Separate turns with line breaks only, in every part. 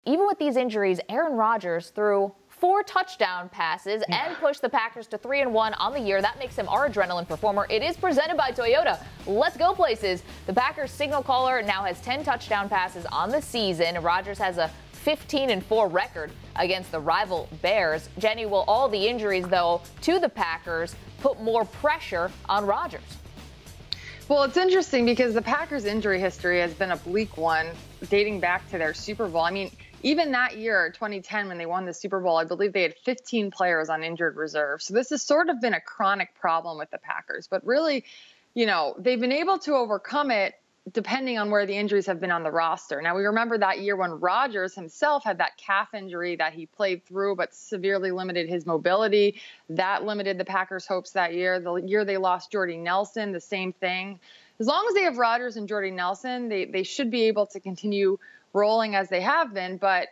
Even with these injuries, Aaron Rodgers threw 4 touchdown passes and pushed the Packers to 3-1 on the year. That makes him our adrenaline performer. It is presented by Toyota. Let's go places. The Packers signal caller now has 10 touchdown passes on the season. Rodgers has a 15-4 record against the rival Bears. Jenny, will all the injuries, though, to the Packers put more pressure on Rodgers?
Well, it's interesting because the Packers' injury history has been a bleak one dating back to their Super Bowl. I mean, even that year, 2010, when they won the Super Bowl, I believe they had 15 players on injured reserve. So this has sort of been a chronic problem with the Packers. But really, they've been able to overcome it depending on where the injuries have been on the roster. Now, we remember that year when Rodgers himself had that calf injury that he played through but severely limited his mobility. That limited the Packers' hopes that year. The year they lost Jordy Nelson, the same thing. As long as they have Rodgers and Jordy Nelson, they should be able to continue rolling as they have been. But,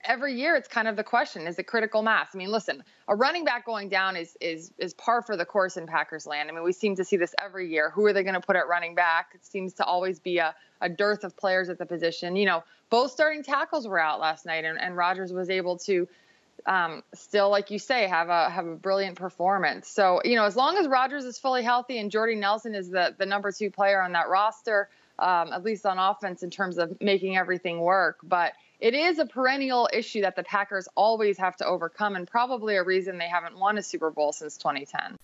every year it's kind of the question, is it critical mass? I mean, listen, a running back going down is par for the course in Packers land. I mean, we seem to see this every year. Who are they going to put at running back? It seems to always be a dearth of players at the position. Both starting tackles were out last night, and Rodgers was able to still, like you say, have a brilliant performance. So, as long as Rodgers is fully healthy and Jordy Nelson is the number 2 player on that roster, at least on offense in terms of making everything work. But it is a perennial issue that the Packers always have to overcome, and probably a reason they haven't won a Super Bowl since 2010.